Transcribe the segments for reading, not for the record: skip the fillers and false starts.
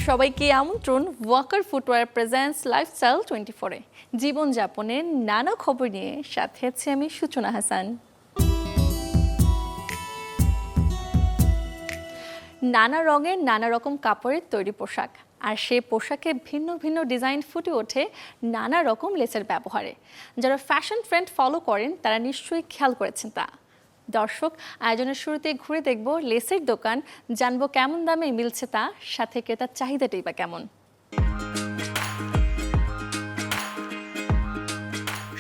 সবাইকে আমন্ত্রণ Waker footwear presents lifestyle 24-এ জীবনযাপনের নানা খবর নিয়ে সাথে আছি আমি সূচনা হাসান। নানা রঙের নানা রকম কাপড়ের তৈরি পোশাক, আর সেই পোশাকে ভিন্ন ভিন্ন ডিজাইন ফুটে ওঠে নানা রকম লেসের ব্যবহারে। যারা ফ্যাশন ট্রেন্ড ফলো করেন তারা নিশ্চয়ই খেয়াল করেছেন তা। দর্শক, আয়োজনের শুরুতে ঘুরে দেখব লেসের দোকান, জানবো কেমন দামে মিলছে তা, সাথে ক্রেতার চাহিদাটাই বা কেমন।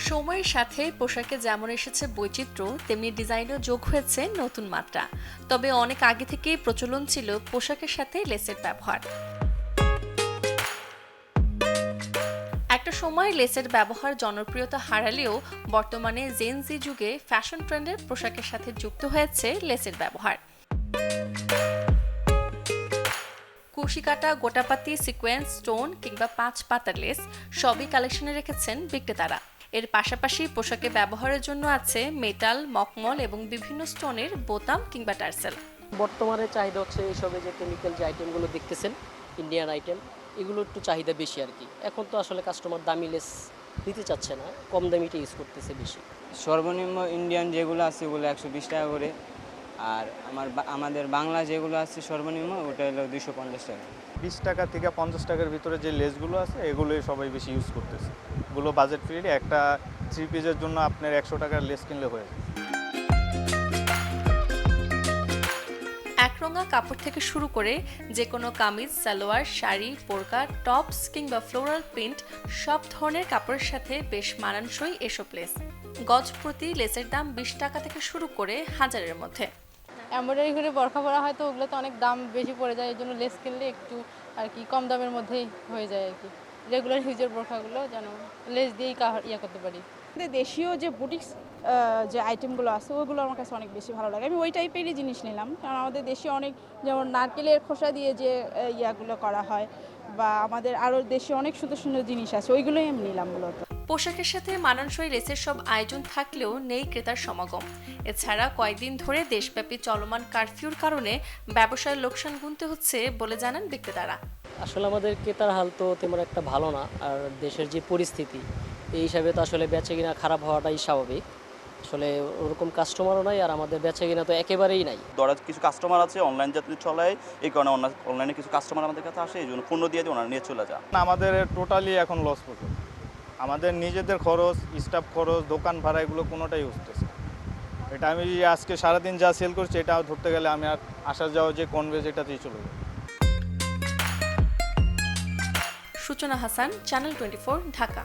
সময়ের সাথে পোশাকে যেমন এসেছে বৈচিত্র্য, তেমনি ডিজাইনও যোগ হয়েছে নতুন মাত্রা। তবে অনেক আগে থেকেই প্রচলন ছিল পোশাকের সাথে লেসের ব্যবহার। একটা সময় লেসের ব্যবহার জনপ্রিয়তা হারালেও বর্তমানে জেন জি যুগে ফ্যাশন ট্রেন্ডের পোশাকের সাথে যুক্ত হয়েছে লেসের ব্যবহার। কুশি কাটা, গোটাপাতি, সিকোয়েন্স, স্টোন কিংবা 5 পাতার লেস সবই কালেকশনে রেখেছেন বিক্রেতারা। এর পাশাপাশি পোশাকে ব্যবহারের জন্য আছে মেটাল, মখমল এবং বিভিন্ন স্টোনের বোতাম কিংবা টার্সেল। বর্তমানে চাহিদা হচ্ছে এইসবে যে কেমিক্যাল যে আইটেমগুলো দেখতেছেন, ইন্ডিয়ান আইটেম, এগুলো একটু চাহিদা বেশি আর কি। এখন তো আসলে কাস্টমার দামি লেস নিতে চাচ্ছে না, কম দামিটা ইউজ করতেছে বেশি। সর্বনিম্ন ইন্ডিয়ান যেগুলো আছে ওগুলো 120 টাকা করে, আর আমাদের বাংলা যেগুলো আছে সর্বনিম্ন ওটা হলো 250 টাকা। 20 টাকা থেকে 50 টাকার ভিতরে যে লেসগুলো আছে এগুলোই সবাই বেশি ইউজ করতেছে। এগুলো বাজেট ফ্রেন্ডলি, একটা 3 পিসের জন্য আপনার 100 টাকার লেস কিনলে হয়ে যায়। একরঙা কাপড় থেকে শুরু করে যে কোনো কামিজ, সালোয়ার, শাড়ি, বোরকা, টপস কিংবা ফ্লোরাল প্রিন্ট সব ধরনের কাপড়ের সাথে বেশ মানানসই এসব লেস। গজ প্রতি লেসের দাম 20 টাকা থেকে শুরু করে হাজারের মধ্যে। এমব্রয়ডারি করে বরখা পরা হয় তো ওগুলো তো অনেক দাম বেশি পড়ে যায়, এই জন্য লেস কিনলে একটু আর কি কম দামের মধ্যেই হয়ে যায় আর কি। রেগুলার ইউজের বোরখাগুলো যেন লেস দিয়েই ইয়ে করতে পারি। দেশীয় যে বুটিক্স যে আইটেমগুলো আছে ওগুলো আমার কাছে অনেক বেশি ভালো লাগে। আমি ওই টাইপেরই জিনিস নিলাম, কারণ আমাদের দেশে অনেক, যেমন নারকেলের খোসা দিয়ে যে ইয়াগুলো করা হয়, বা আমাদের আরও দেশে অনেক সুন্দর সুন্দর জিনিস আছে, ওইগুলোই আমি নিলাম মূলত। পোশাকের সাথে মানানসই লেসের সব আয়োজন থাকলেও নেই ক্রেতার সমাগম। এছাড়া কয়েকদিন ধরে দেশব্যাপী চলমান কারফিউর কারণে ব্যবসায় লোকসান গুনতে হচ্ছে বলে জানান বিক্রেতারা। আসলে আমাদের ক্রেতার হাল তো তেমন একটা ভালো না, আর দেশের যে পরিস্থিতি এই হিসাবে তো আসলে বেচাকিনা খারাপ হওয়াটাই স্বাভাবিক। আসলে ওরকম কাস্টমারও নাই, আর আমাদের বেচাকিনা তো একেবারেই নাই। ধরা কিছু কাস্টমার আছে অনলাইন যাতে চলায়, এই কারণে অনলাইনে কিছু কাস্টমার আমাদের কাছে আসে, এই জন্য পণ্য দিয়ে ওনারা নিয়ে চলে যায়। আমাদের টোটালি এখন লস পড়ছে। আমাদের নিজেদের খরচ, স্টাফ খরচ, দোকান ভাড়া এগুলো কোনোটাই উঠতেছে। এটা আমি আজকে সারাদিন যা সেল করছি এটা ধরতে গেলে আমি আর আসা যাওয়া যে কনভেজ এটাতেই চলে যাবে। সূচনা হাসান, চ্যানেল 24, ঢাকা।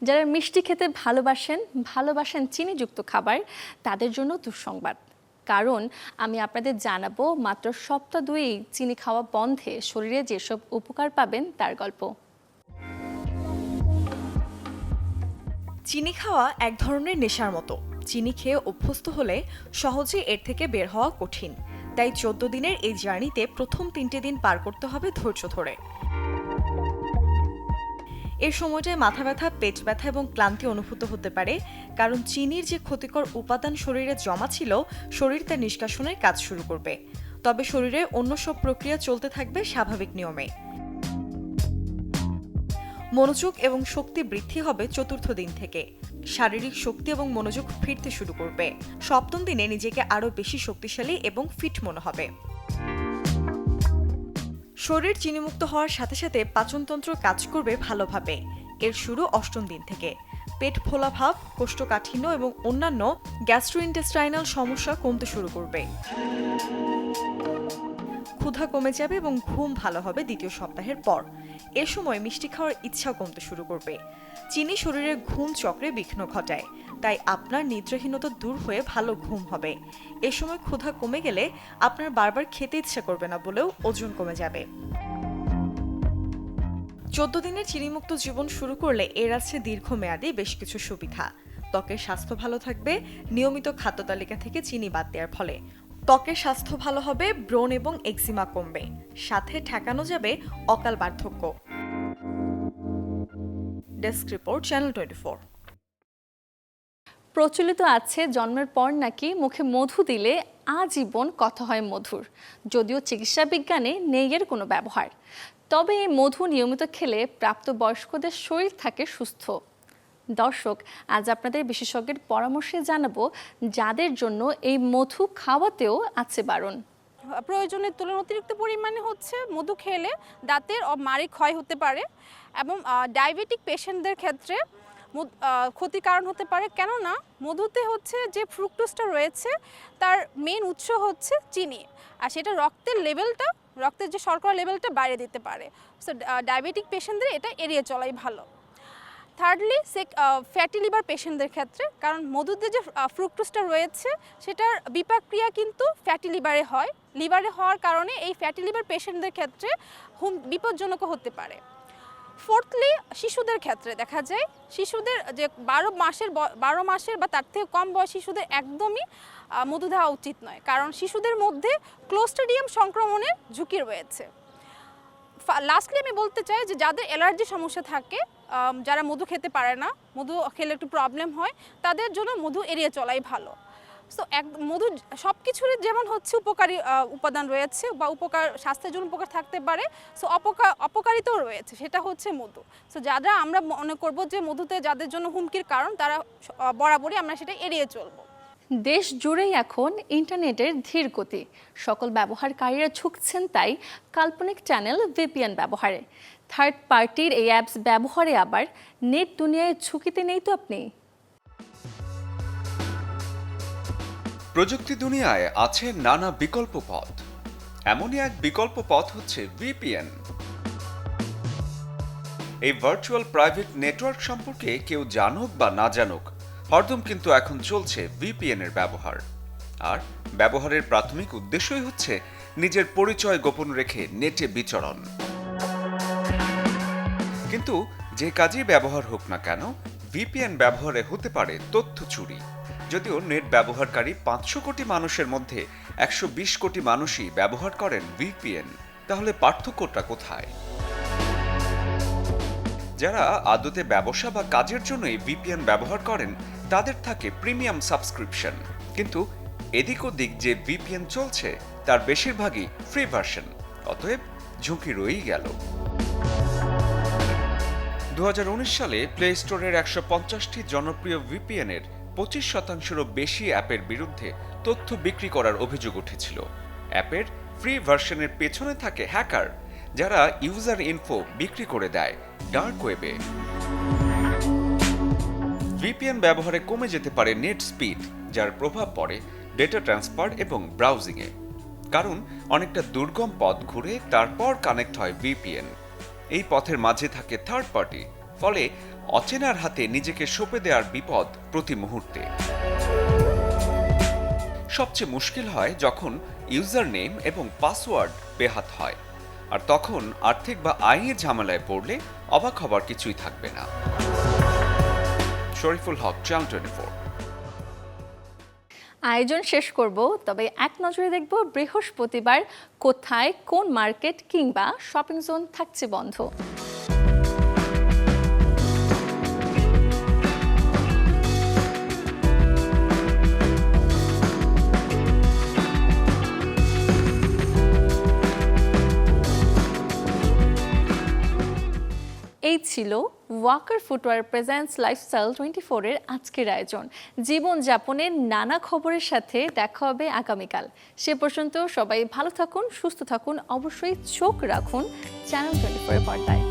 যারা মিষ্টি খেতে ভালোবাসেন চিনিযুক্ত খাবার, তাদের জন্য দুঃসংবাদ। কারণ আমি আপনাদের জানাবো মাত্র সপ্তাহ 2 চিনি খাওয়া বন্ধে শরীরে যেসব উপকার পাবেন তার গল্প। চিনি খাওয়া এক ধরনের নেশার মতো। চিনি খেয়ে অভ্যস্ত হলে সহজে এর থেকে বের হওয়া কঠিন। তাই 14 দিনের এই জার্নিতে প্রথম 3টে দিন পার করতে হবে ধৈর্য ধরে। এর সময়টায় মাথা ব্যথা, পেট ব্যথা এবং ক্লান্তি অনুভূত হতে পারে, কারণ চিনির যে ক্ষতিকর উপাদান শরীরে জমা ছিল, শরীর তা নিষ্কাশনের কাজ শুরু করবে। তবে শরীরে অন্য সব প্রক্রিয়া চলতে থাকবে স্বাভাবিক নিয়মে। মনোযোগ এবং শক্তি বৃদ্ধি হবে 4র্থ দিন থেকে। শারীরিক শক্তি এবং মনোযোগ ফিরতে শুরু করবে। 7ম দিনে নিজেকে আরও বেশি শক্তিশালী এবং ফিট মনে হবে। শরীর চিনিমুক্ত হওয়ার সাথে সাথে পাচনতন্ত্র কাজ করবে ভালোভাবে। এর শুরু 8ম দিন থেকে। পেট ফোলা ভাব, কোষ্ঠকাঠিন্য এবং অন্যান্য গ্যাস্ট্রোইন্টেস্টাইনাল সমস্যা কমতে শুরু করবে। ক্ষুধা কমে যাবে এবং ঘুম ভালো হবে 2য় সপ্তাহের পর। এ সময় মিষ্টি খাওয়ার ইচ্ছা কমতে শুরু করবে। চিনি শরীরের ঘুম চক্রে বিঘ্ন ঘটায়, তাই আপনার নিদ্রাহীনতা দূর হয়ে ভালো ঘুম হবে। এ সময় ক্ষুধা কমে গেলে আপনার বারবার খেতে ইচ্ছা করবে না বলেও ওজন কমে যাবে। 14 দিনের চিনিমুক্ত জীবন শুরু করলে এর আছে দীর্ঘমেয়াদী বেশ কিছু সুবিধা। ত্বকের স্বাস্থ্য ভালো থাকবে নিয়মিত খাদ্য তালিকা থেকে চিনি বাদ দেওয়ার ফলে। ত্বকের স্বাস্থ্য ভালো হবে, ব্রণ এবং এক্সিমা কমবে, সাথে ঠেকানো যাবে অকাল বার্ধক্য। Desk report, channel 24। প্রচলিত আছে জন্মের পর নাকি মুখে মধু দিলে আজীবন কথা হয় মধুর, যদিও চিকিৎসা বিজ্ঞানে নেই এর কোনো ব্যবহার। তবে এই মধু নিয়মিত খেলে প্রাপ্তবয়স্কদের শরীর থাকে সুস্থ। দর্শক, আজ আপনাদের বিশেষজ্ঞের পরামর্শে জানাবো যাদের জন্য এই মধু খাওয়াতেও আছে বারণ। প্রয়োজনের তুলনায় অতিরিক্ত পরিমাণে মধু খেলে দাঁতের মাড়ি ক্ষয় হতে পারে এবং ডায়াবেটিক পেশেন্টদের ক্ষেত্রে ক্ষতির কারণ হতে পারে, কেননা মধুতে যে ফ্রুক্টোজটা রয়েছে তার মেন উৎস চিনি, আর সেটা রক্তের যে শর্করা লেভেলটা বাড়িয়ে দিতে পারে। সো ডায়াবেটিক পেশেন্টদের এটা এড়িয়ে চলাই ভালো। থার্ডলি ফ্যাটি লিভার পেশেন্টদের ক্ষেত্রে, কারণ মধুতে যে ফ্রুক্টোজটা রয়েছে সেটার বিপাকক্রিয়া কিন্তু ফ্যাটি লিভারে হওয়ার কারণে এই ফ্যাটি লিভার পেশেন্টদের ক্ষেত্রে বিপজ্জনক হতে পারে। ফোর্থলি শিশুদের ক্ষেত্রে দেখা যায় শিশুদের যে 12 মাসের বা তার থেকে কম বয়স শিশুদের একদমই মধু দেওয়া উচিত নয়, কারণ শিশুদের মধ্যে ক্লোস্ট্রিডিয়াম সংক্রমণের ঝুঁকি রয়েছে। লাস্টলি আমি বলতে চাই যে যাদের অ্যালার্জি সমস্যা থাকে, যারা মধু খেতে পারে না, মধু খেলে একটু প্রবলেম হয়, তাদের জন্য মধু এড়িয়ে চলাই ভালো। সো মধু সব কিছুরই যেমন উপকারী উপাদান রয়েছে বা স্বাস্থ্যের জন্য উপকার থাকতে পারে, সো অপকারিতাও রয়েছে, সেটা মধু। সো যারা আমরা মনে করব যে মধুতে যাদের জন্য হুমকির কারণ, তারা বরাবরই আমরা সেটা এড়িয়ে চলবো। দেশ জুড়েই এখন ইন্টারনেটের ধীর গতি, সকল ব্যবহারকারীরা ঝুঁকছেন তাই কাল্পনিক চ্যানেল VPN ব্যবহারে। থার্ড পার্টির এই অ্যাপস ব্যবহারে আবার নেট দুনিয়ায় ঝুঁকিতে নেই তো আপনি? প্রযুক্তি দুনিয়ায় আছে নানা বিকল্প পথ, এমনই এক বিকল্প পথ হচ্ছে VPN। এই ভার্চুয়াল প্রাইভেট নেটওয়ার্ক সম্পর্কে কেউ জানুক বা না জানুক, হরদম কিন্তু এখন চলছে VPN এর ব্যবহার। আর ব্যবহারের প্রাথমিক উদ্দেশ্যই হচ্ছে নিজের পরিচয় গোপন রেখে নেটে বিচরণ। কিন্তু যে কাজেই ব্যবহার হোক না কেন, VPN ব্যবহারে হতে পারে তথ্য চুরি। যদিও নেট ব্যবহারকারী 500 কোটি মানুষের মধ্যে 120 কোটি মানুষই ব্যবহার করেন VPN, তাহলে পার্থক্যটা কোথায়? যারা আদতে ব্যবসা বা কাজের জন্যই VPN ব্যবহার করেন তাদের থাকে প্রিমিয়াম সাবস্ক্রিপশন, কিন্তু এদিক ওদিক যে VPN চলছে তার বেশিরভাগই ফ্রি ভার্সন, অতএব ঝুঁকি রয়েই গেল। 2019 সালে প্লে স্টোরের 150টি জনপ্রিয় VPN এর 25%-এরও বেশি অ্যাপের বিরুদ্ধে তথ্য বিক্রি করার অভিযোগ উঠেছিল। অ্যাপের ফ্রি ভার্সনের পেছনে থাকে হ্যাকার, যারা ইউজার ইনফো বিক্রি করে দেয় ডার্ক ওয়েবে। VPN ব্যবহারে কমে যেতে পারে নেট স্পিড, যার প্রভাব পড়ে ডেটা ট্রান্সফার এবং ব্রাউজিংয়ে, কারণ অনেকটা দুর্গম পথ ঘুরে তারপর কানেক্ট হয় VPN। এই পথের মাঝে থাকে থার্ড পার্টি, ফলে অচেনার হাতে নিজেকে সঁপে দেওয়ার বিপদ প্রতি মুহূর্তে। সবচেয়ে মুশকিল হয় যখন ইউজার নেম এবং পাসওয়ার্ড বেহাত হয়, আর তখন আর্থিক বা আইনি ঝামেলায় পড়লে অবাক হবার কিছুই থাকবে না। শরীফুল হক, চ্যানেল 24। আয়োজন শেষ করব, তবে এক নজরে দেখব বৃহস্পতিবার কোথায় কোন মার্কেট কিংবা শপিং জোন থাকছে বন্ধ। এই ছিল ওয়াকার ফুটওয়্যার প্রেজেন্টস লাইফস্টাইল 24 এর আজকের আয়োজন। জীবনযাপনের নানা খবরের সাথে দেখা হবে আগামীকাল। সে পর্যন্ত সবাই ভালো থাকুন, সুস্থ থাকুন, অবশ্যই চোখ রাখুন চ্যানেল 24 এর পর্দায়।